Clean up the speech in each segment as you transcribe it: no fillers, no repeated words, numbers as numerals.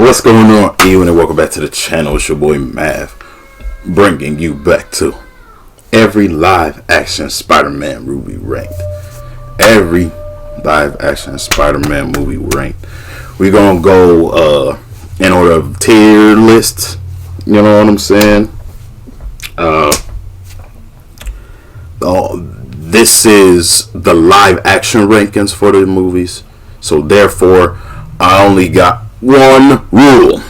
What's going on, Ewan, and welcome back to the channel. It's your boy Mav, bringing you back to every live action Spider-Man movie ranked. Every live action Spider-Man movie ranked. We're gonna go in order of tier lists. You know what I'm saying? This is the live action rankings for the movies. So therefore, I only got one rule.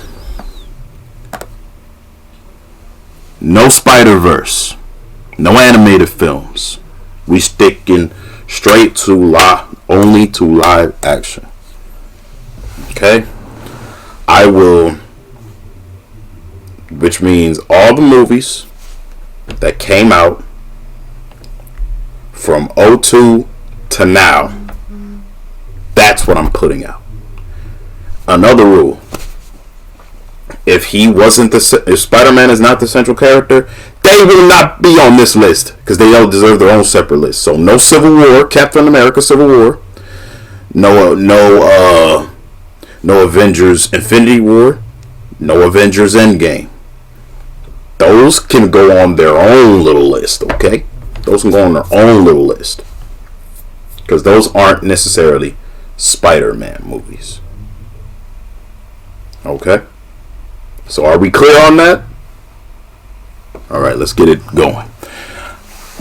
No Spider-Verse. No animated films. We sticking straight to only to live action. Okay? I will, which means all the movies that came out from '02 to now. That's what I'm putting out. Another rule: if Spider-Man is not the central character, they will not be on this list because they all deserve their own separate list. So no Civil War, Captain America Civil War, no Avengers Infinity War, no Avengers Endgame. Those can go on their own little list, okay? Those can go on their own little list because those aren't necessarily Spider-Man movies. Okay? So are we clear on that? Alright, let's get it going.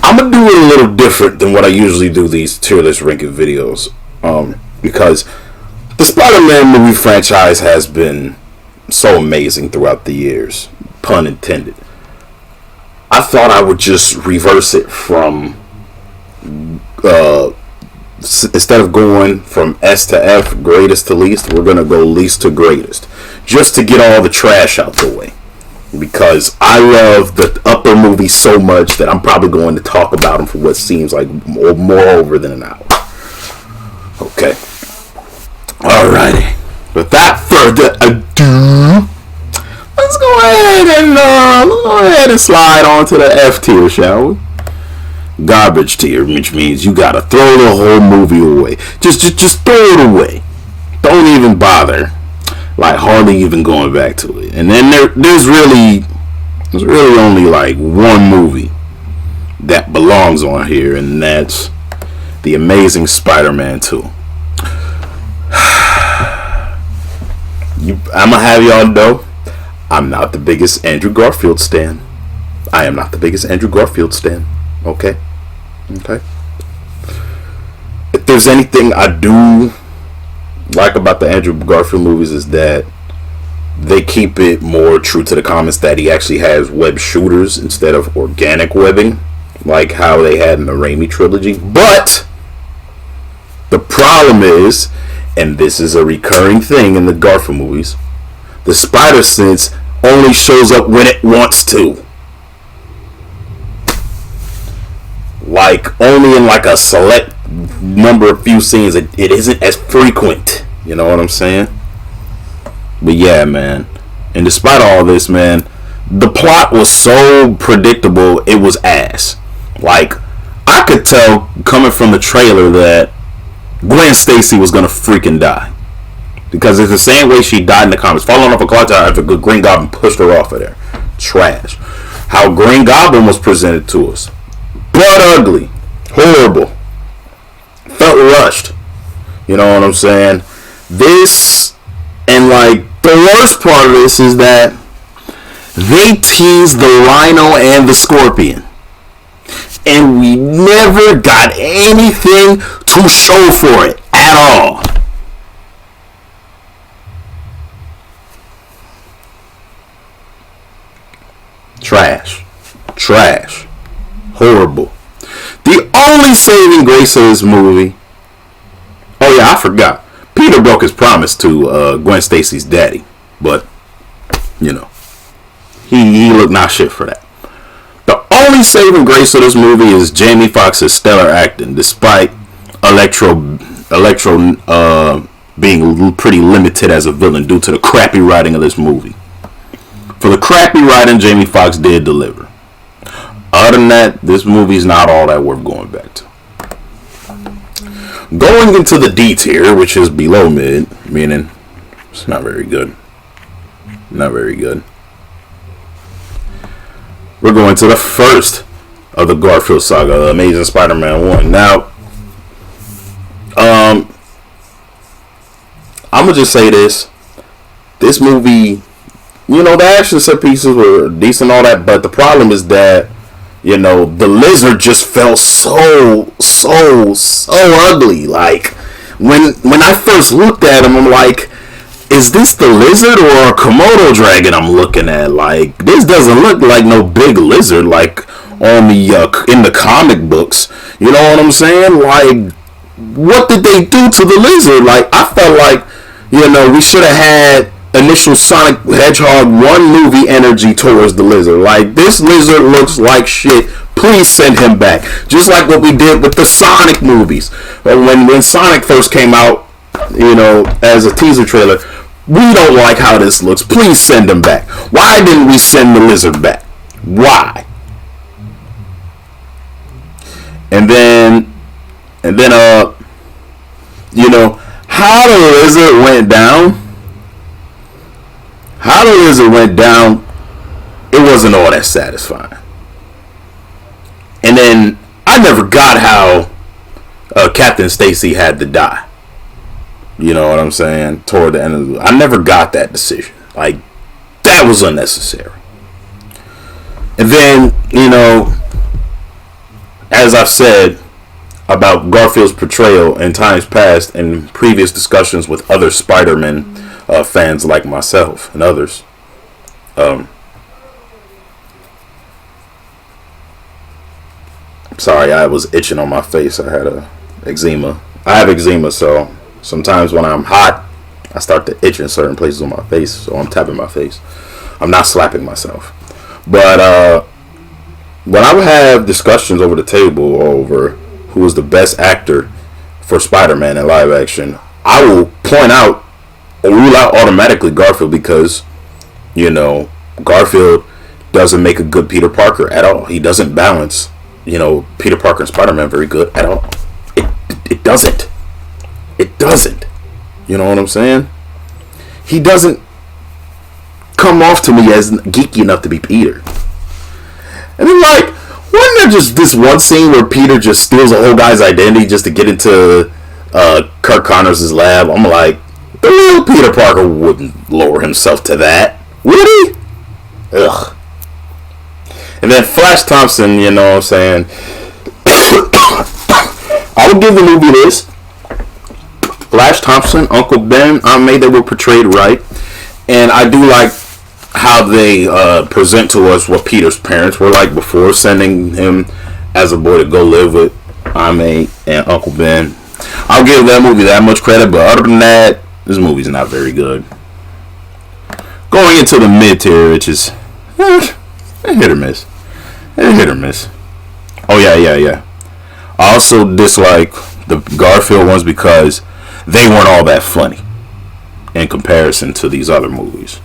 I'm going to do it a little different than what I usually do these tier list ranking videos. Because the Spider-Man movie franchise has been so amazing throughout the years. Pun intended. I thought I would just reverse it from instead of going from S to F, greatest to least, we're going to go least to greatest. Just to get all the trash out the way. Because I love the upper movies so much that I'm probably going to talk about them for what seems like more over than an hour. Okay. Alrighty. Without further ado, let's go ahead and slide on to the F tier, shall we? Garbage tier, which means you gotta throw the whole movie away. Just throw it away. Don't even bother. Like hardly even going back to it. And then there's really only like one movie that belongs on here, and that's The Amazing Spider-Man 2. I'ma have y'all know I'm not the biggest Andrew Garfield stan. I am not the biggest Andrew Garfield stan. Okay? If there's anything I do like about the Andrew Garfield movies is that they keep it more true to the comics, that he actually has web shooters instead of organic webbing like how they had in the Raimi trilogy. But the problem is, and this is a recurring thing in the Garfield movies, the spider sense only shows up when it wants to. Like only in like a select number of few scenes. It isn't as frequent. You know what I'm saying? But yeah, man. And despite all this, man, the plot was so predictable, it was ass. Like, I could tell coming from the trailer that Gwen Stacy was gonna freaking die. Because it's the same way she died in the comics. Falling off a clock tower after Green Goblin pushed her off of there. Trash. How Green Goblin was presented to us. Butt ugly. Horrible. Felt rushed. You know what I'm saying? This, and like, the worst part of this is that they teased the Rhino and the Scorpion. And we never got anything to show for it at all. Trash. Horrible. The only saving grace of this movie. Oh yeah, I forgot. Peter broke his promise to Gwen Stacy's daddy, but you know, he looked not shit for that. The only saving grace of this movie is Jamie Foxx's stellar acting, despite Electro being pretty limited as a villain due to the crappy writing of this movie. For the crappy writing, Jamie Foxx did deliver. Other than that, this movie's not all that worth going back to. Going into the D tier, which is below mid, meaning it's not very good. Not very good. We're going to the first of the Garfield saga, the Amazing Spider-Man 1. Now, I'm going to just say this. This movie, the action set pieces were decent and all that, but the problem is that, the lizard just felt so ugly. Like, when I first looked at him, I'm like, is this the lizard or a Komodo dragon I'm looking at? Like, this doesn't look like no big lizard like on the in the comic books. You know what I'm saying? Like, what did they do to the lizard? Like, I felt like, we should have had initial Sonic Hedgehog 1 movie energy towards the lizard. Like, this lizard looks like shit. Please send him back. Just like what we did with the Sonic movies. When Sonic first came out, as a teaser trailer, we don't like how this looks. Please send him back. Why didn't we send the lizard back? Why? And then, how the lizard went down. How the lizard went down, it wasn't all that satisfying. And then I never got how Captain Stacy had to die. You know what I'm saying? Toward the end of I never got that decision. Like, that was unnecessary. And then, as I've said about Garfield's portrayal in times past and previous discussions with other Spider-Man fans like myself and others, sorry, I was itching on my face. I had eczema. I have eczema, so sometimes when I'm hot, I start to itch in certain places on my face, so I'm tapping my face. I'm not slapping myself. But when I would have discussions over the table over who was the best actor for Spider-Man in live action, I will point out or rule out automatically Garfield because, Garfield doesn't make a good Peter Parker at all. He doesn't balance, Peter Parker and Spider-Man very good at all. It doesn't. It doesn't. You know what I'm saying? He doesn't come off to me as geeky enough to be Peter. And then, like, wasn't there just this one scene where Peter just steals a whole guy's identity just to get into Kirk Connors' lab? I'm like, the real Peter Parker wouldn't lower himself to that, would he? Ugh. And then Flash Thompson, you know what I'm saying? I would give the movie this. Flash Thompson, Uncle Ben, Aunt May, they were portrayed right. And I do like how they present to us what Peter's parents were like before sending him as a boy to go live with Aunt May and Uncle Ben. I'll give that movie that much credit, but other than that, this movie's not very good. Going into the mid-tier, which is hit or miss. Hit or miss. Oh, yeah. I also dislike the Garfield ones because they weren't all that funny in comparison to these other movies.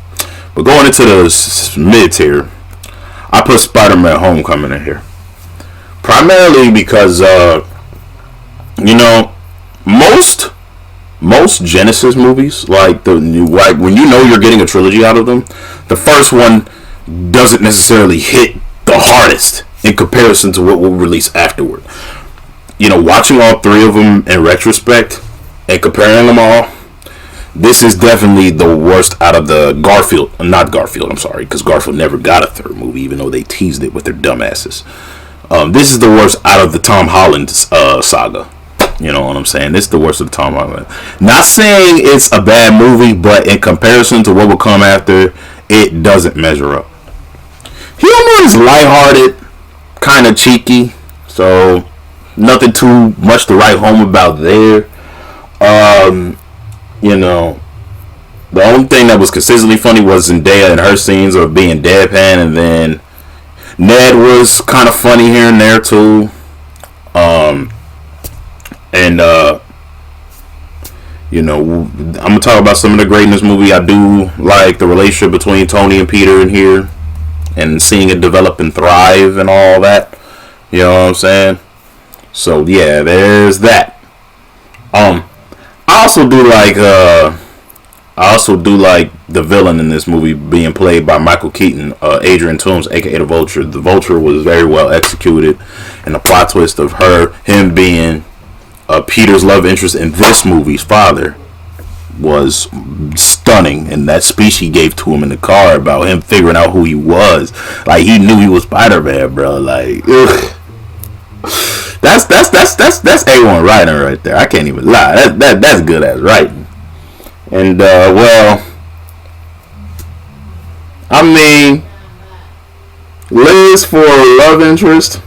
But going into the mid-tier, I put Spider-Man Homecoming in here. Primarily because, most Genesis movies, like when you're getting a trilogy out of them, the first one doesn't necessarily hit the hardest in comparison to what will release afterward. Watching all three of them in retrospect and comparing them all, this is definitely the worst out of the because Garfield never got a third movie, even though they teased it with their dumbasses. This is the worst out of the Tom Holland saga. You know what I'm saying? This is the worst of the Tom Holland. Not saying it's a bad movie, but in comparison to what will come after, it doesn't measure up. Humor is lighthearted, kind of cheeky, so nothing too much to write home about there. The only thing that was consistently funny was Zendaya and her scenes of being deadpan, and then Ned was kind of funny here and there too. I'm gonna talk about some of the great in this movie. I do like the relationship between Tony and Peter in here, and seeing it develop and thrive and all that. You know what I'm saying? So yeah, there's that. I also do like I also do like the villain in this movie being played by Michael Keaton, Adrian Toomes, aka the Vulture. The Vulture was very well executed, and the plot twist of him being Peter's love interest in this movie's father was stunning. And that speech he gave to him in the car about him figuring out who he was, like he knew he was Spider-Man, bro. Like, ugh. That's A1 writing right there. I can't even lie. That's good ass writing. And well, I mean, Liz for love interest,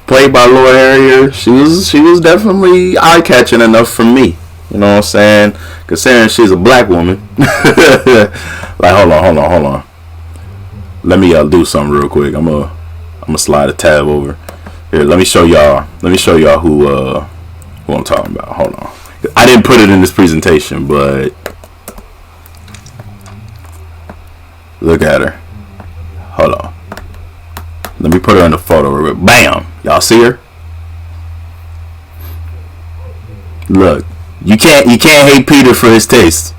played by Laura Harrier, she was definitely eye catching enough for me. You know what I'm saying? Considering she's a black woman. Like, hold on. Let me do something real quick. I'm gonna slide a tab over here. Let me show y'all who I'm talking about. Hold on. I didn't put it in this presentation, but look at her. Hold on. Let me put her in the photo. Bam! Y'all see her? Look, you can't hate Peter for his taste.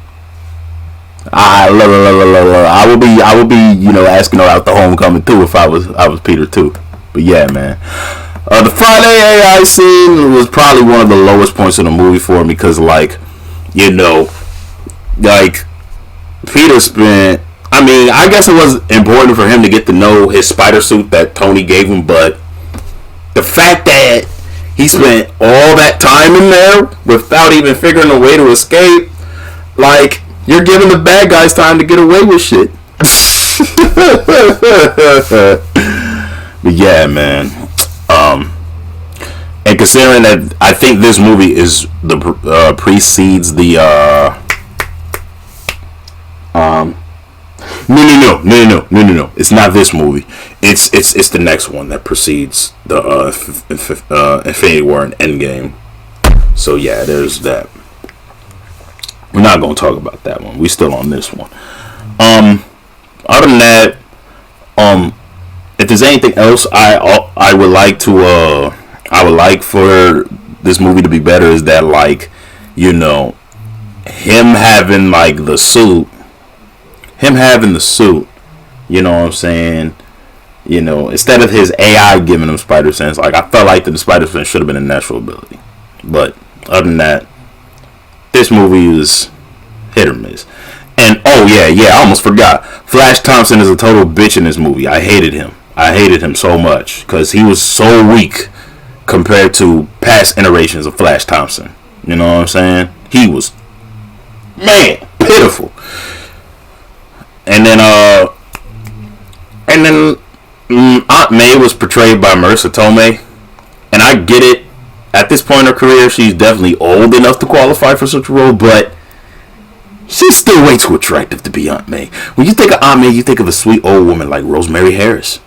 I will be, you know, asking her out the homecoming too if I was Peter too. But yeah, man. The Friday AI scene was probably one of the lowest points in the movie for me because, like, you know, like, Peter spent, I mean, I guess it was important for him to get to know his spider suit that Tony gave him, but the fact that he spent all that time in there without even figuring a way to escape, like, you're giving the bad guys time to get away with shit. But yeah, man. And considering that I think this movie is precedes the no. It's not this movie. It's the next one that precedes the Infinity War and Endgame. So yeah, there's that. We're not gonna talk about that one. We still on this one. Other than that, if there's anything else I would like to I would like for this movie to be better is that, like, you know, him having the suit, you know what I'm saying, you know, instead of his AI giving him spider sense, like, I felt like the spider sense should have been a natural ability. But other than that, this movie is hit or miss. And oh yeah, I almost forgot, Flash Thompson is a total bitch in this movie. I hated him so much because he was so weak compared to past iterations of Flash Thompson. You know what I'm saying? He was, man, pitiful. And then Aunt May was portrayed by Marissa Tomei, and I get it. At this point in her career, she's definitely old enough to qualify for such a role, but she's still way too attractive to be Aunt May. When you think of Aunt May, you think of a sweet old woman like Rosemary Harris.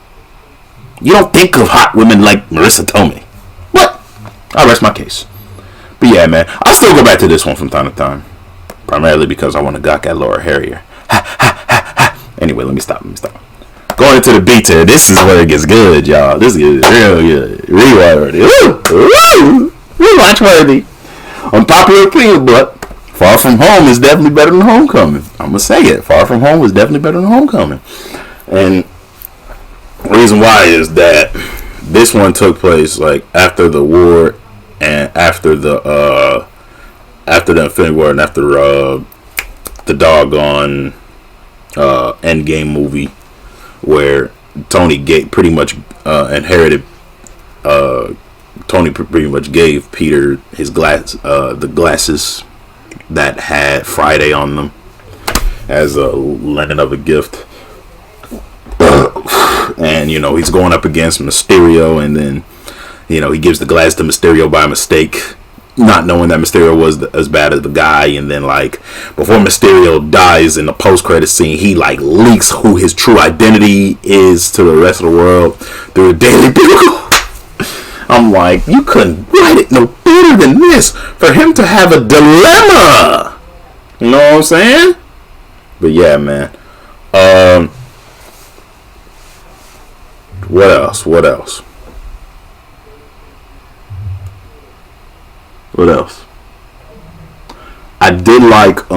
You don't think of hot women like Marissa Tomei. What? I'll rest my case. But yeah, man, I'll still go back to this one from time to time. Primarily because I want to gawk at Laura Harrier. Anyway, let me stop. Going into the B tier, this is where it gets good, y'all. This is real good. Rewatch worthy. Unpopular opinion, but Far From Home is definitely better than Homecoming. I'm going to say it. Far From Home is definitely better than Homecoming. And the reason why is that this one took place like after the war and after the Infinity War and after the doggone Endgame movie, where Tony pretty much inherited. Tony pretty much gave Peter his the glasses that had Friday on them as a lending of a gift. And you know, he's going up against Mysterio, and then you know, he gives the glass to Mysterio by mistake, not knowing that Mysterio was as bad as the guy. And then, like, before Mysterio dies in the post-credit scene, he like leaks who his true identity is to the rest of the world through the Daily Bugle. I'm like, you couldn't write it no better than this for him to have a dilemma. You know what I'm saying? But yeah, man. What else? I did like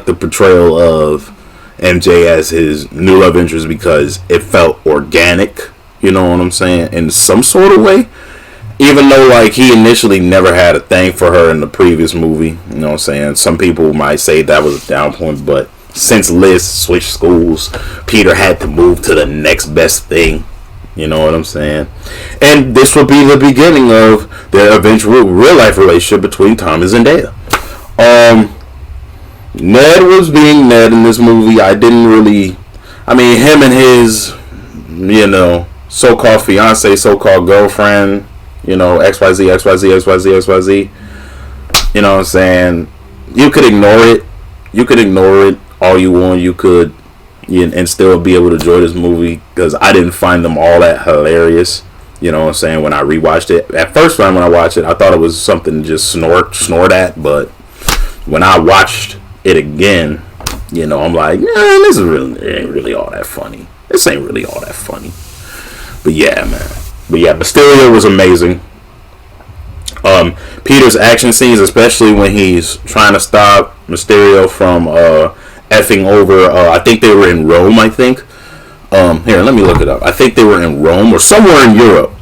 the portrayal of MJ as his new love interest because it felt organic. You know what I'm saying? In some sort of way. Even though, like, he initially never had a thing for her in the previous movie. You know what I'm saying? Some people might say that was a down point, but since Liz switched schools, Peter had to move to the next best thing. You know what I'm saying? And this will be the beginning of their eventual real life relationship between Tom and Zendaya. Ned was being Ned in this movie. I mean, him and his, so-called fiance, so-called girlfriend, XYZ, XYZ, XYZ, XYZ. You know what I'm saying? You could ignore it. You could ignore it all you want. You could, and still be able to enjoy this movie because I didn't find them all that hilarious. You know what I'm saying? When I rewatched it, at first time when I watched it, I thought it was something to just snort at. But when I watched it again, I'm like, this ain't really all that funny. This ain't really all that funny. But yeah, man. But yeah, Mysterio was amazing. Peter's action scenes, especially when he's trying to stop Mysterio from effing over. I think they were in Rome. I think. Here, let me look it up. I think they were in Rome or somewhere in Europe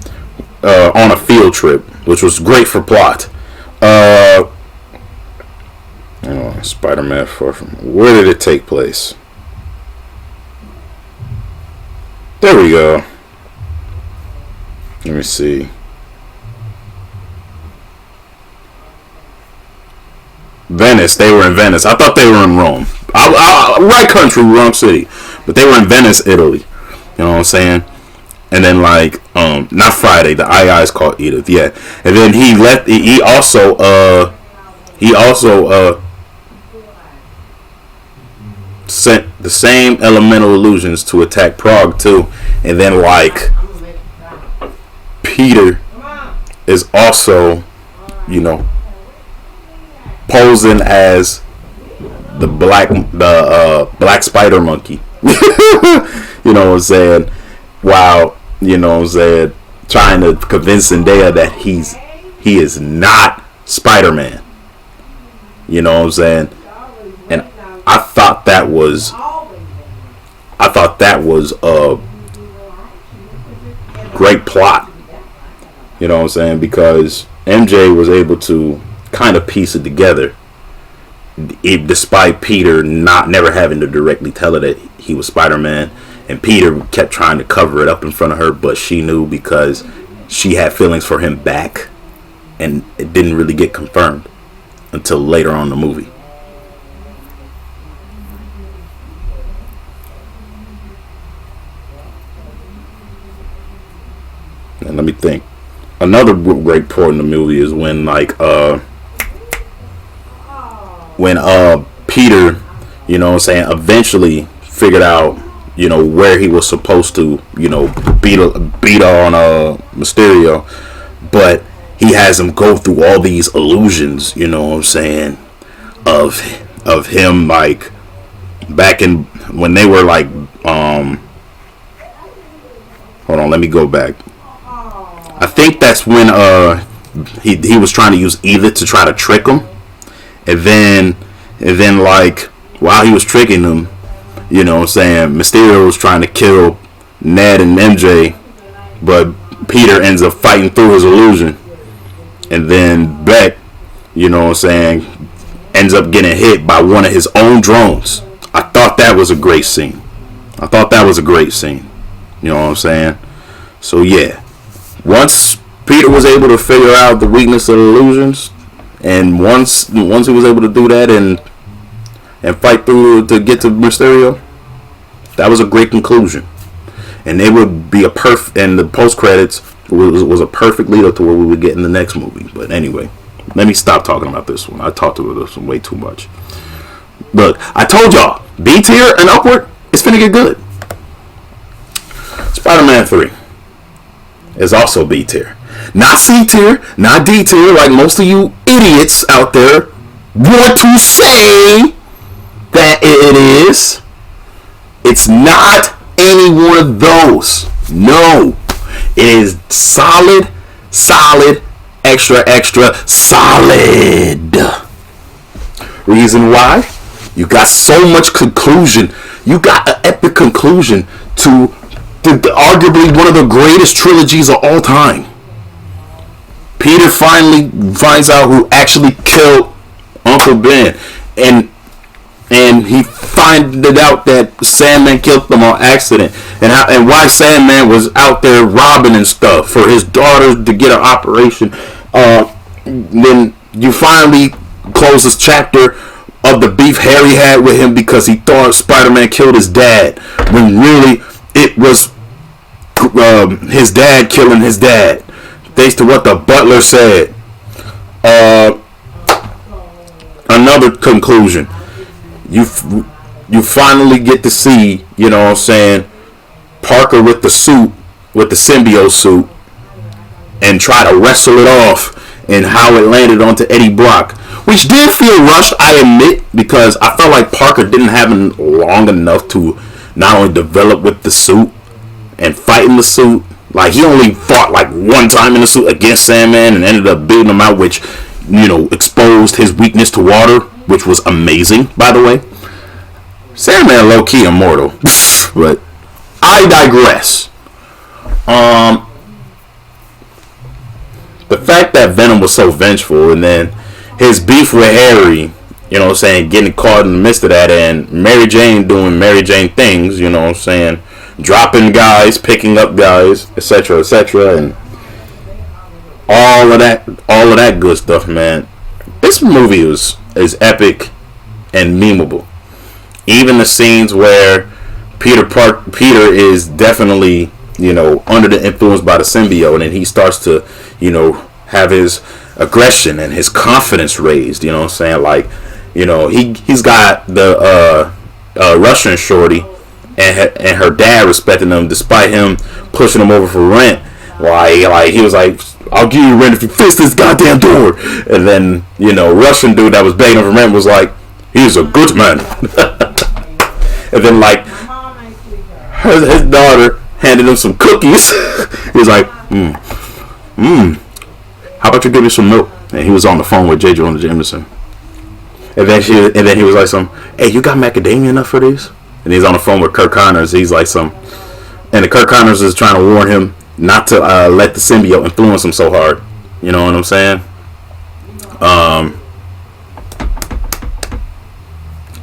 on a field trip, which was great for plot. Spider-Man 4. Where did it take place? There we go. Let me see. Venice. They were in Venice. I thought they were in Rome. Right country, wrong city. But they were in Venice, Italy. You know what I'm saying? And then not Friday. The II is called Edith. Yeah. And then he left. He also sent the same elemental illusions to attack Prague too. And then Peter is also, posing as the black spider monkey. You know what I'm saying? While, trying to convince Zendaya that he is not Spider-Man. You know what I'm saying? And I thought that was a great plot. You know what I'm saying? Because MJ was able to kind of piece it together, despite Peter never having to directly tell her that he was Spider-Man, and Peter kept trying to cover it up in front of her, but she knew because she had feelings for him back, and it didn't really get confirmed until later on in the movie. And let me think. Another great part in the movie is when Peter, eventually figured out, where he was supposed to, beat on Mysterio, but he has him go through all these illusions, of him, back in when they were hold on, let me go back. I think that's when he was trying to use Edith to try to trick him, and then while he was tricking him, Mysterio was trying to kill Ned and MJ, but Peter ends up fighting through his illusion, and then Beck, ends up getting hit by one of his own drones. I thought that was a great scene. You know what I'm saying? So yeah. Once Peter was able to figure out the weakness of the illusions, and once he was able to do that and fight through to get to Mysterio, that was a great conclusion. And it would be and the post credits was a perfect lead up to what we would get in the next movie. But anyway, let me stop talking about this one. I talked about this one way too much. Look, I told y'all, B tier and upward, it's finna get good. Spider-Man 3 is also B tier. Not C tier, not D tier, like most of you idiots out there want to say that it is. It's not any one of those. No. It is solid extra, extra solid. Reason why? You got so much conclusion. You got an epic conclusion to arguably one of the greatest trilogies of all time. Peter finally finds out who actually killed Uncle Ben, and he finds out that Sandman killed them on accident, and why Sandman was out there robbing and stuff for his daughter to get an operation. Then you finally close this chapter of the beef Harry had with him because he thought Spider-Man killed his dad, when really it was his dad killing his dad, thanks to what the butler said. Another conclusion, you finally get to see, you know what I'm saying, Parker with the suit, with the symbiote suit, and try to wrestle it off, and how it landed onto Eddie Brock, which did feel rushed, I admit, because I felt like Parker didn't have him long enough to not only develop with the suit and fight in the suit. Like, he only fought like one time in the suit against Sandman and ended up beating him out, which, you know, exposed his weakness to water, which was amazing, by the way. Sandman low-key immortal. But I digress. The fact that Venom was so vengeful, and then his beef with Harry, you know what I'm saying, getting caught in the midst of that, and Mary Jane doing Mary Jane things, you know what I'm saying, dropping guys, picking up guys, etc., and all of that good stuff, man. This movie is epic and memeable. Even the scenes where Peter is definitely, you know, under the influence by the symbiote, and he starts to, you know, have his aggression and his confidence raised, you know what I'm saying? Like, you know, he's got the Russian shorty and her dad respecting him despite him pushing him over for rent. Like he was like, I'll give you rent if you fix this goddamn door. And then, you know, Russian dude that was begging him for rent was like, he's a good man. And then, like, his daughter handed him some cookies. He was like, how about you give me some milk? And he was on the phone with J. Jonah Jameson. And then he was like, hey, you got macadamia nut for these? And he's on the phone with Kirk Connors. He's like, and the Kirk Connors is trying to warn him not to let the symbiote influence him so hard. You know what I'm saying?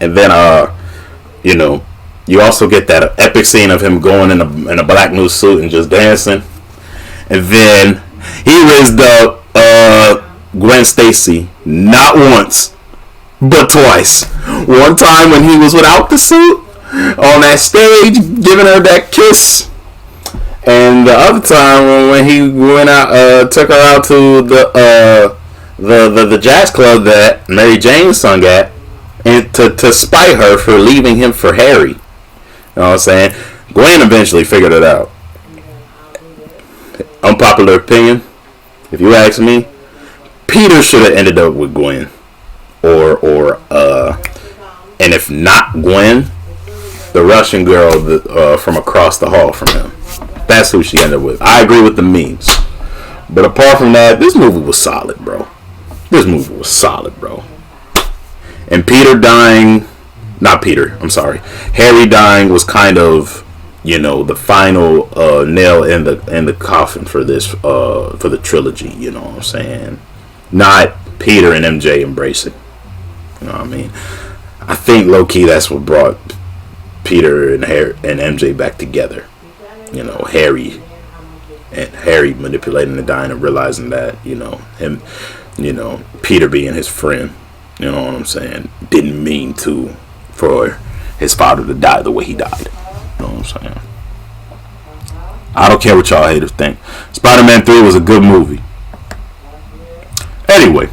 And then, you know, you also get that epic scene of him going in a black new suit and just dancing. And then he raised up Gwen Stacy not once but twice. One time when he was without the suit on that stage giving her that kiss, and the other time when he went out, took her out to the jazz club that Mary Jane sung at, and to spite her for leaving him for Harry. You know what I'm saying? Gwen eventually figured it out. Unpopular opinion, if you ask me, Peter should have ended up with Gwen, and if not Gwen, the Russian girl from across the hall from him. That's who she ended up with. I agree with the memes, but apart from that, this movie was solid, bro. And Harry dying was kind of, you know, the final nail in the coffin for this for the trilogy. You know what I'm saying? Not Peter and MJ embracing. You know what I mean? I think low key that's what brought Peter and MJ back together. You know, Harry manipulating the dying and realizing that, you know, him, you know, Peter being his friend. You know what I'm saying? Didn't mean for his father to die the way he died. You know what I'm saying? I don't care what y'all haters think. Spider-Man 3 was a good movie. Anyway,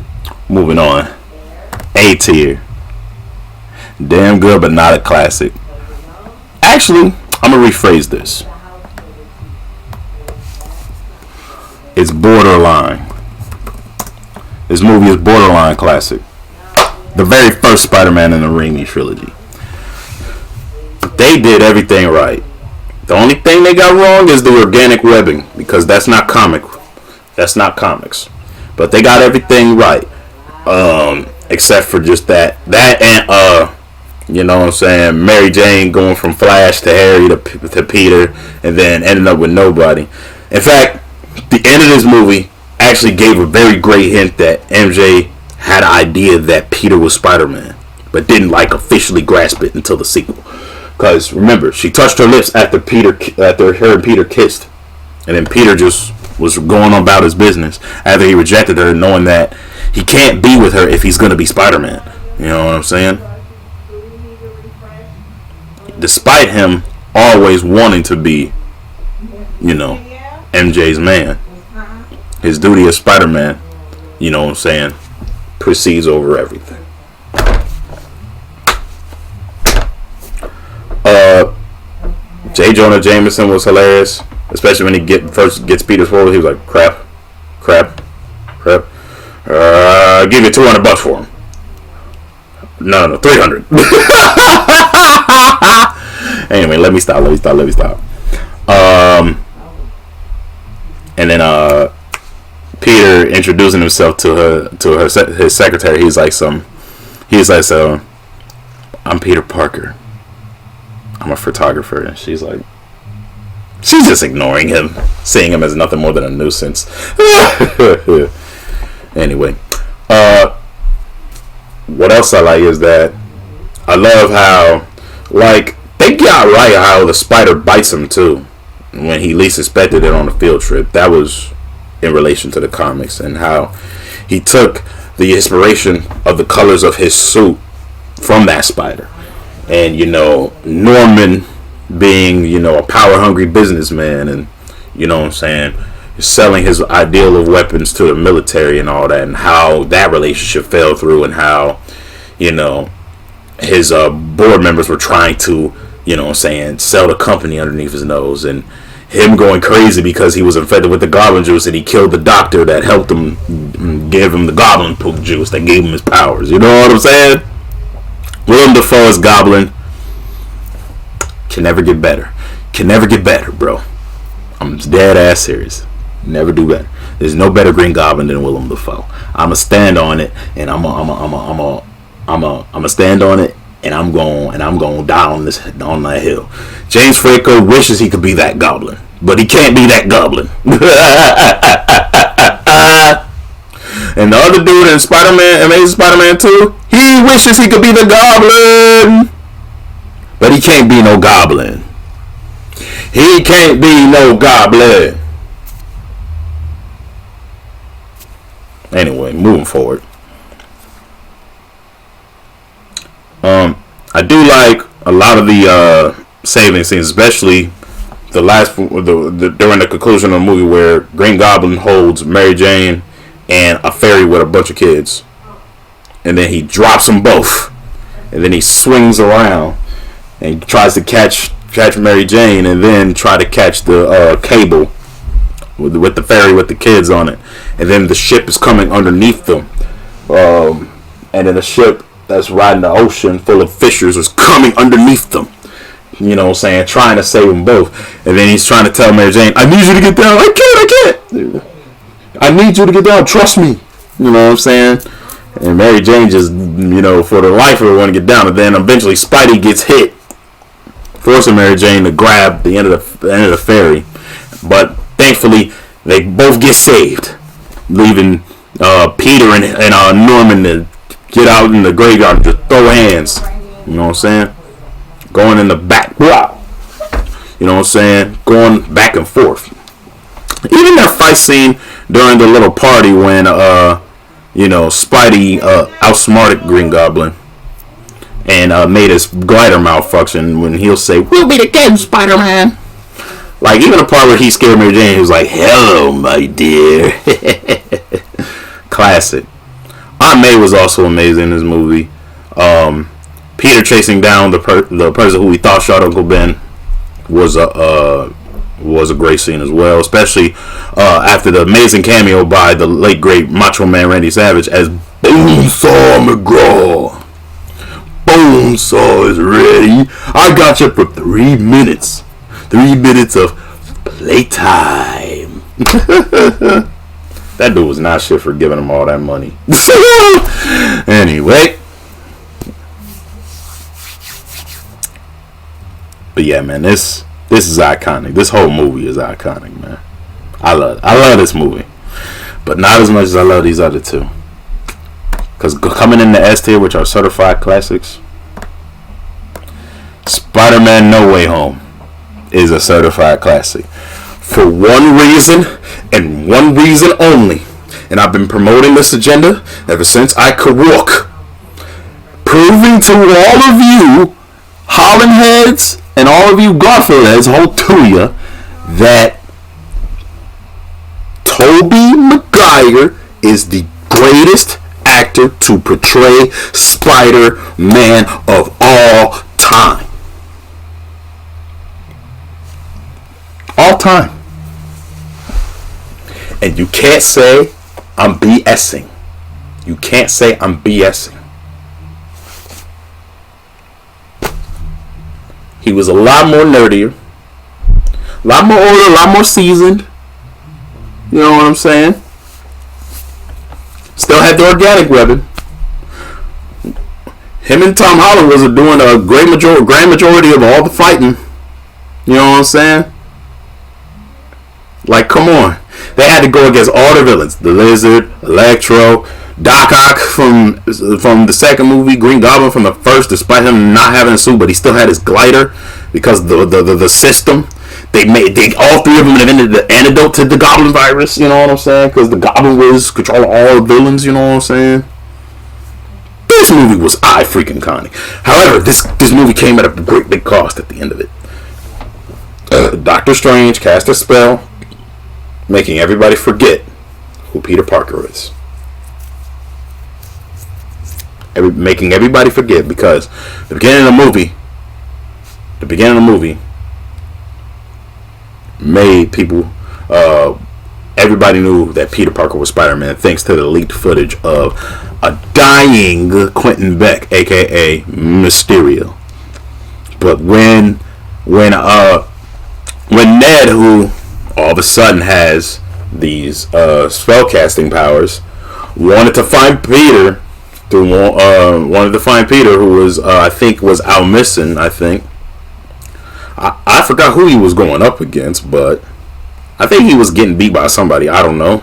moving on. A tier. Damn good, but not a classic. Actually, I'm going to rephrase this. It's borderline. This movie is borderline classic. The very first Spider-Man in the Raimi trilogy. They did everything right. The only thing they got wrong is the organic webbing, because that's not comics. But they got everything right, except for just that and you know what I'm saying, Mary Jane going from Flash to Harry to Peter, and then ending up with nobody. In fact, the end of this movie actually gave a very great hint that MJ had an idea that Peter was Spider-Man, but didn't like officially grasp it until the sequel. Because remember, she touched her lips after her and Peter kissed, and then Peter just was going on about his business after he rejected her, knowing that he can't be with her if he's gonna be Spider-Man. You know what I'm saying? Despite him always wanting to be, you know, MJ's man, his duty as Spider-Man, you know what I'm saying, precedes over everything. J. Jonah Jameson was hilarious, especially when he first gets Peter's photo. He was like, crap. Give you $200 for him. No, 300. Anyway, let me stop. And then Peter introducing himself to his secretary. He's like, I'm Peter Parker. I'm a photographer. And she's just ignoring him, seeing him as nothing more than a nuisance. Anyway, what else I like is that I love how, like, they got right how the spider bites him too when he least expected it on the field trip. That was in relation to the comics, and how he took the inspiration of the colors of his suit from that spider. And, you know, Norman being, you know, a power hungry businessman, and, you know what I'm saying, selling his ideal of weapons to the military and all that, and how that relationship fell through, and how, you know, his board members were trying to, you know what I'm saying, sell the company underneath his nose, and him going crazy because he was infected with the goblin juice, and he killed the doctor that helped him, give him the goblin poop juice that gave him his powers. You know what I'm saying? Willem Dafoe's Goblin can never get better. Bro. I'm dead ass serious. Never do better. There's no better Green Goblin than Willem Dafoe. I'ma stand on it, and I'ma stand on it, and I'm going down on that hill. James Franco wishes he could be that Goblin, but he can't be that Goblin. And the other dude in Spider-Man, Amazing Spider-Man 2, he wishes he could be the Goblin, but he can't be no Goblin. He can't be no Goblin. Anyway, moving forward. I do like a lot of the saving scenes, especially the last during the conclusion of the movie where Green Goblin holds Mary Jane and a fairy with a bunch of kids, and then he drops them both, and then he swings around and tries to catch Mary Jane, and then try to catch the cable with the fairy with the kids on it, and then the ship is coming underneath them, and then the ship that's riding the ocean full of fishers is coming underneath them, you know what I'm saying, trying to save them both, and then he's trying to tell Mary Jane, I need you to get down. I can't. I need you to get down. Trust me. You know what I'm saying? And Mary Jane just, you know, for the life of her want to get down. And then eventually Spidey gets hit, forcing Mary Jane to grab the end of the ferry. But thankfully, they both get saved, leaving Peter and Norman to get out in the graveyard and just throw hands. You know what I'm saying? Going in the back. You know what I'm saying? Going back and forth. Even that fight scene during the little party when, you know, Spidey outsmarted Green Goblin and made his glider malfunction when he'll say, we'll be together, Spider-Man. Like, even the part where he scared Mary Jane, he was like, hello, my dear. Classic. Aunt May was also amazing in this movie. Peter chasing down the person who he thought shot Uncle Ben was a great scene as well, especially after the amazing cameo by the late great Macho Man Randy Savage as Bonesaw McGraw. Bonesaw is ready. I got you for 3 minutes. 3 minutes of playtime. That dude was not shit for giving him all that money. Anyway. But yeah, man, this is iconic. This whole movie is iconic, man. I love this movie. But not as much as I love these other two. Because coming in the S tier, which are certified classics, Spider-Man No Way Home is a certified classic. For one reason, and one reason only. And I've been promoting this agenda ever since I could walk. Proving to all of you Holland heads and all of you Garfield heads, whole two of you, that Tobey Maguire is the greatest actor to portray Spider-Man of all time. All time. And you can't say I'm BSing. You can't say I'm BSing. He was a lot more nerdier, a lot more older, a lot more seasoned. You know what I'm saying? Still had the organic weapon. Him and Tom Holland was doing a grand majority of all the fighting. You know what I'm saying? Like, come on. They had to go against all the villains. The Lizard, Electro, Doc Ock from the second movie, Green Goblin from the first, despite him not having a suit, but he still had his glider because the system. They all three of them invented the antidote to the Goblin virus, you know what I'm saying? Because the Goblin was controlling all the villains, you know what I'm saying? This movie was freaking iconic. However, this movie came at a great big cost at the end of it. Doctor Strange cast a spell, making everybody forget who Peter Parker is. Making everybody forget, because the beginning of the movie made people, everybody knew that Peter Parker was Spider-Man thanks to the leaked footage of a dying Quentin Beck, aka Mysterio. But when Ned, who all of a sudden has these spellcasting powers, wanted to find Peter, who was I think was out missing. I forgot who he was going up against, but I think he was getting beat by somebody. I don't know.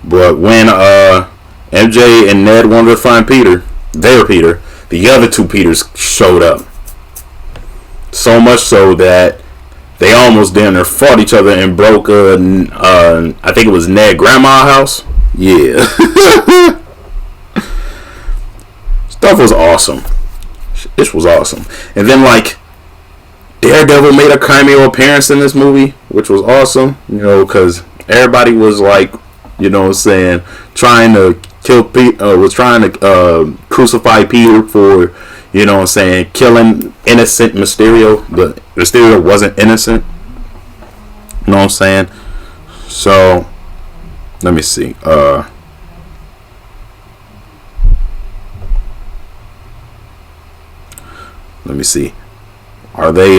But when MJ and Ned wanted to find Peter, the other two Peters showed up. So much so that they almost damn near fought each other and broke I think it was Ned grandma's house. Yeah. Stuff was awesome. This was awesome. And then like Daredevil made a cameo appearance in this movie, which was awesome, you know, because everybody was like, you know what I'm saying, trying to kill Peter, was trying to crucify Peter for, you know what I'm saying, killing innocent Mysterio, but Mysterio wasn't innocent. You know what I'm saying? So, let me see. Let me see. Are they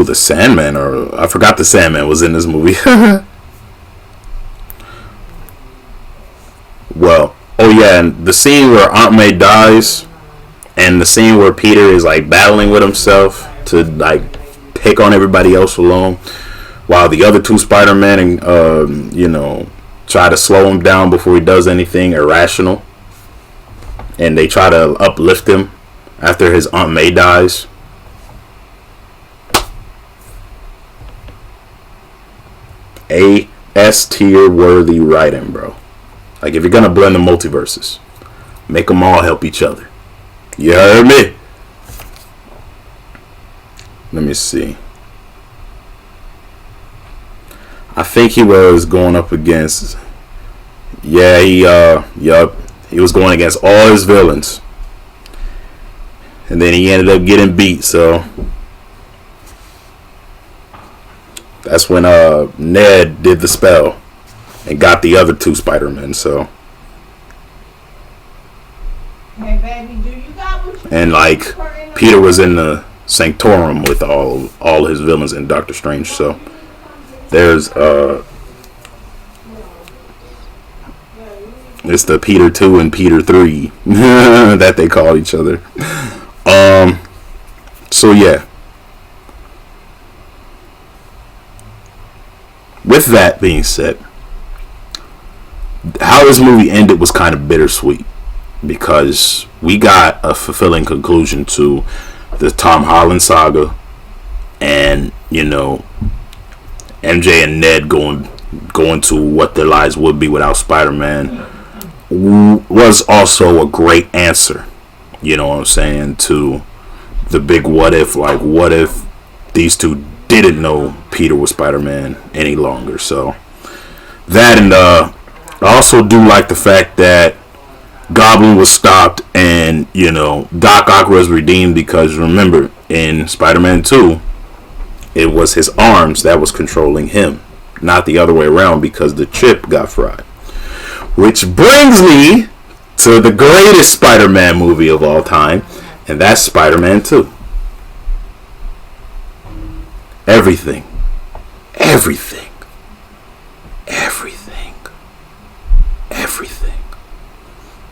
the Sandman, or I forgot the Sandman was in this movie. Well, oh yeah, and the scene where Aunt May dies, and the scene where Peter is like battling with himself to like pick on everybody else alone, while the other two Spider-Man and you know, try to slow him down before he does anything irrational, and they try to uplift him after his Aunt May dies. A S tier worthy writing, bro. Like, if you're gonna blend the multiverses, make them all help each other. You heard me? Let me see. I think he was going up against. Yeah, he was going against all his villains, and then he ended up getting beat. So that's when Ned did the spell and got the other two Spider-Men. So, hey baby, do you got what you and like Peter was in the Sanctorum with all his villains in Doctor Strange. So there's it's the Peter 2 and Peter 3 that they call each other. So yeah. With that being said, how this movie ended was kind of bittersweet because we got a fulfilling conclusion to the Tom Holland saga, and MJ and Ned going to what their lives would be without Spider-Man was also a great answer. You know what I'm saying, to the big what if. Like, what if these two didn't know Peter was Spider-Man any longer? So that, and I also do like the fact that Goblin was stopped and Doc Ock was redeemed, because remember, in Spider-Man 2 it was his arms that was controlling him, not the other way around, because the chip got fried. Which brings me to the greatest Spider-Man movie of all time, and that's Spider-Man 2. Everything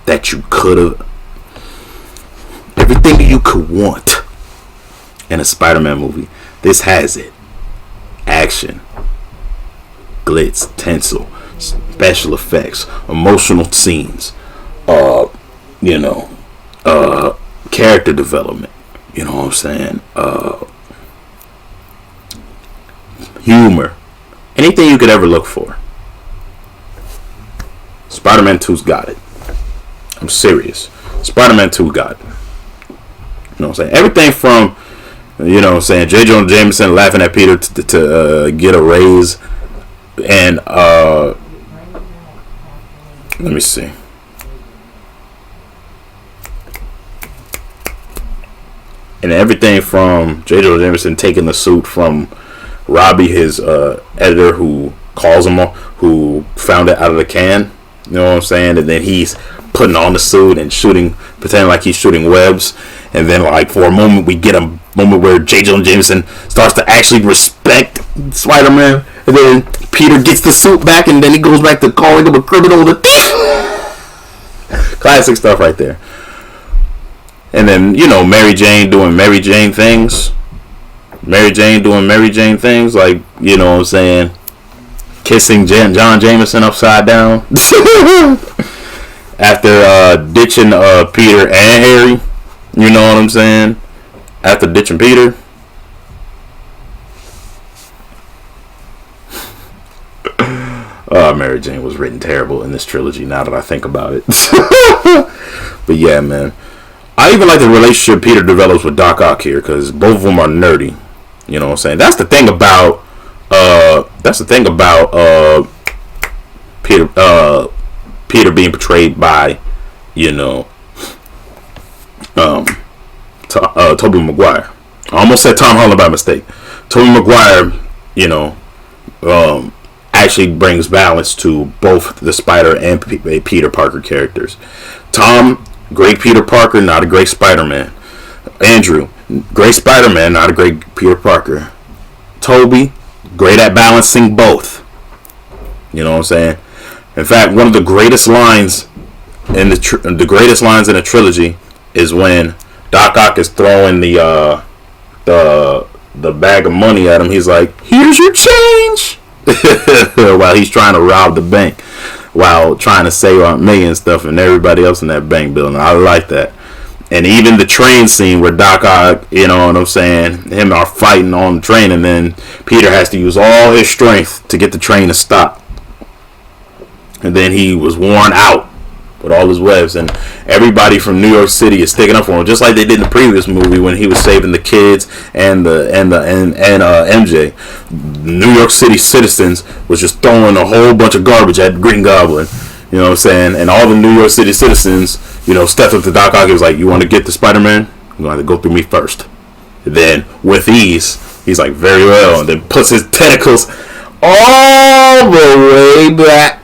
that you could have, everything you could want in a Spider-Man movie, this has it. Action, glitz, tinsel, special effects, emotional scenes, character development, you know what I'm saying, humor, anything you could ever look for. Spider-Man 2's got it. I'm serious. Spider-Man 2 got it. You know what I'm saying? Everything from, J. Jonah Jameson laughing at Peter to get a raise, and let me see. And everything from J. Jonah Jameson taking the suit from Robbie, his editor, who calls him off, who found it out of the can. You know what I'm saying? And then he's putting on the suit and shooting, pretending like he's shooting webs. And then, like, for a moment, we get a moment where J. Jonah Jameson starts to actually respect Spider-Man. And then Peter gets the suit back, and then he goes back to calling him a criminal. Classic stuff right there. And then, Mary Jane doing Mary Jane things. Mary Jane doing Mary Jane things, like, you know what I'm saying, kissing John Jameson upside down. After ditching Peter and Harry, you know what I'm saying? After ditching Peter. Mary Jane was written terrible in this trilogy, now that I think about it. But yeah, man. I even like the relationship Peter develops with Doc Ock here, because both of them are nerdy. You know what I'm saying? That's the thing about Peter being portrayed by, Tobey Maguire. I almost said Tom Holland by mistake. Tobey Maguire, actually brings balance to both the Spider and Peter Parker characters. Tom, great Peter Parker, not a great Spider-Man. Andrew, great Spider-Man, not a great Peter Parker. Toby, great at balancing both. You know what I'm saying? In fact, one of the greatest lines in the trilogy is when Doc Ock is throwing the bag of money at him. He's like, "Here's your change," while he's trying to rob the bank, while trying to save Aunt May and stuff, and everybody else in that bank building. I like that. And even the train scene where Doc Ock, you know what I'm saying, him are fighting on the train, and then Peter has to use all his strength to get the train to stop. And then he was worn out with all his webs, and everybody from New York City is sticking up for him, just like they did in the previous movie when he was saving the kids and MJ. New York City citizens was just throwing a whole bunch of garbage at Green Goblin. You know what I'm saying? And all the New York City citizens, stepped up to Doc Ock. He was like, "You want to get the Spider-Man? You're going to have to go through me first." And then, with ease, he's like, "Very well." And then puts his tentacles all the way back.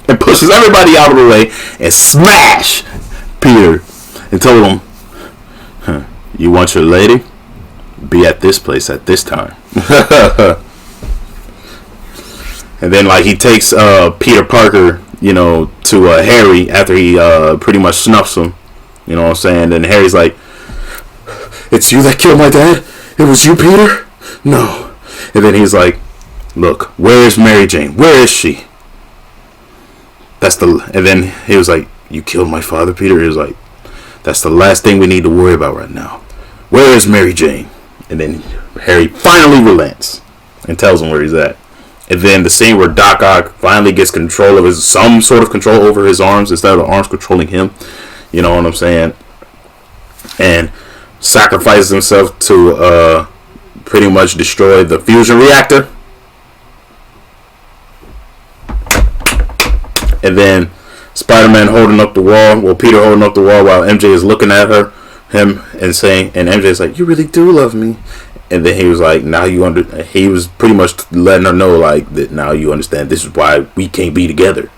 And pushes everybody out of the way and smash Peter and told him, You want your lady? Be at this place at this time. And then like he takes Peter Parker, to Harry after he pretty much snuffs him. You know what I'm saying? And Harry's like, "It's you that killed my dad? It was you, Peter?" "No." And then he's like, "Look, where is Mary Jane? Where is she?" And then he was like, "You killed my father, Peter?" He was like, "That's the last thing we need to worry about right now. Where is Mary Jane?" And then Harry finally relents and tells him where he's at. And then the scene where Doc Ock finally gets some sort of control over his arms instead of the arms controlling him. You know what I'm saying? And sacrifices himself to pretty much destroy the fusion reactor. And then Spider-Man holding up the wall. Well, Peter holding up the wall while MJ is looking at him and saying, and MJ is like, "You really do love me." And then he was like, he was pretty much letting her know like that now you understand this is why we can't be together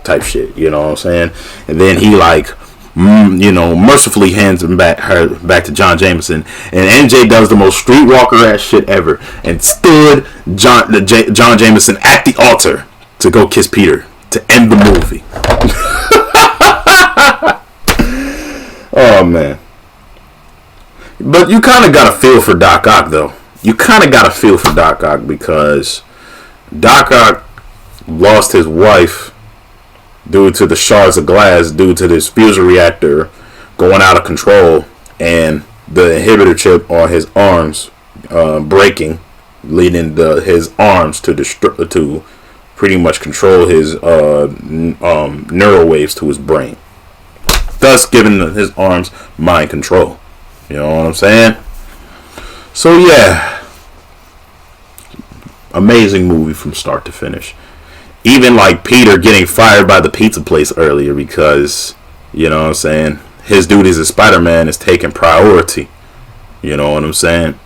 type shit. You know what I'm saying? And then he like, mercifully hands her back to John Jameson. And MJ does the most streetwalker ass shit ever and stood John Jameson at the altar to go kiss Peter to end the movie. Oh man. But you kind of got to feel for Doc Ock, though. You kind of got to feel for Doc Ock because Doc Ock lost his wife due to the shards of glass, due to this fusion reactor going out of control, and the inhibitor chip on his arms breaking, leading his arms to pretty much control his neural waves to his brain, thus giving his arms mind control. You know what I'm saying? So yeah, amazing movie from start to finish. Even like Peter getting fired by the pizza place earlier because, you know what I'm saying, his duties as Spider-Man is taking priority. You know what I'm saying?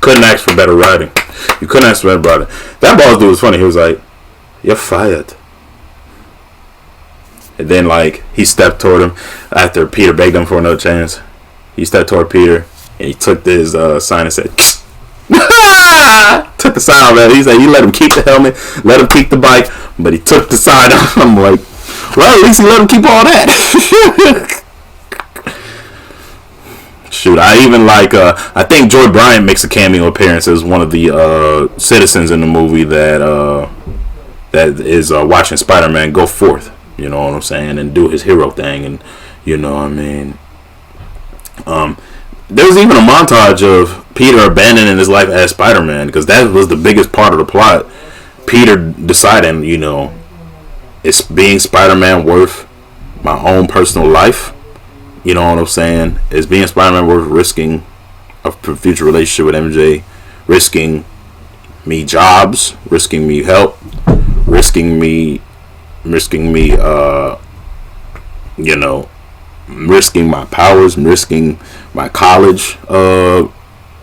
Couldn't ask for better writing. You couldn't ask for better writing. That boss dude was funny. He was like, "You're fired." And then like he stepped toward him after Peter begged him for another chance. He stepped toward Peter and he took his sign and said, took the sign off of it. He said he let him keep the helmet, let him keep the bike, but he took the sign off. I'm like, well, at least he let him keep all that. Shoot, I even like, I think Joy Bryant makes a cameo appearance as one of the citizens in the movie that is watching Spider-Man go forth. You know what I'm saying? And do his hero thing. And, you know what I mean? There was even a montage of Peter abandoning his life as Spider-Man because that was the biggest part of the plot. Peter deciding, it's being Spider-Man worth my own personal life. You know what I'm saying? Is being Spider-Man worth risking a future relationship with MJ, risking me jobs, risking me help, risking me risking my powers, risking my college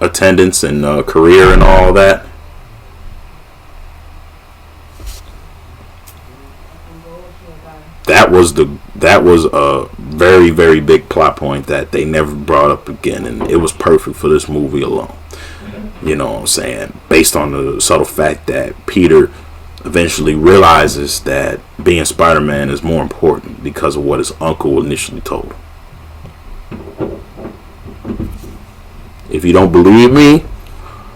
attendance and career and all that. That was a very, very big plot point that they never brought up again, and it was perfect for this movie alone. You know what I'm saying? Based on the subtle fact that Peter eventually realizes that being Spider-Man is more important because of what his uncle initially told him. If you don't believe me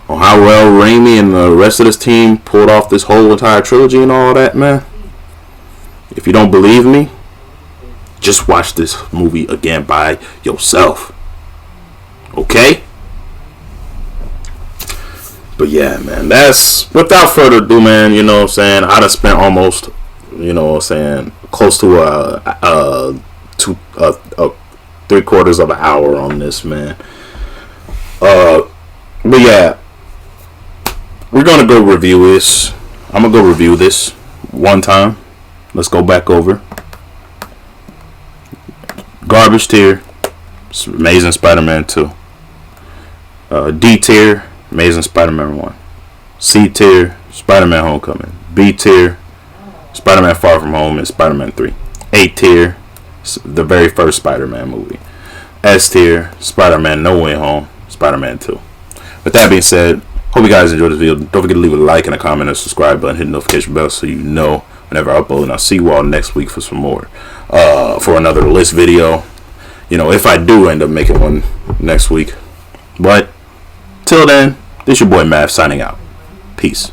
on how well Raimi and the rest of this team pulled off this whole entire trilogy and all that, man, if you don't believe me, just watch this movie again by yourself. Okay? But yeah, man, that's, without further ado, man, you know what I'm saying, I done spent almost, you know what I'm saying, close to 3/4 of an hour on this, man. But yeah, we're gonna go review this. I'm gonna go review this one time. Let's go back over. Garbage tier, Amazing Spider-Man 2. D tier, Amazing Spider-Man 1. C tier, Spider-Man Homecoming. B tier, Spider-Man Far From Home and Spider-Man 3. A tier, the very first Spider-Man movie. S tier, Spider-Man No Way Home, Spider-Man 2. With that being said, hope you guys enjoyed this video. Don't forget to leave a like and a comment and subscribe button, hit the notification bell so you know whenever I upload. And I'll see you all next week for some more, for another list video. You know, if I do end up making one next week. But till then, this your boy Mav signing out. Peace.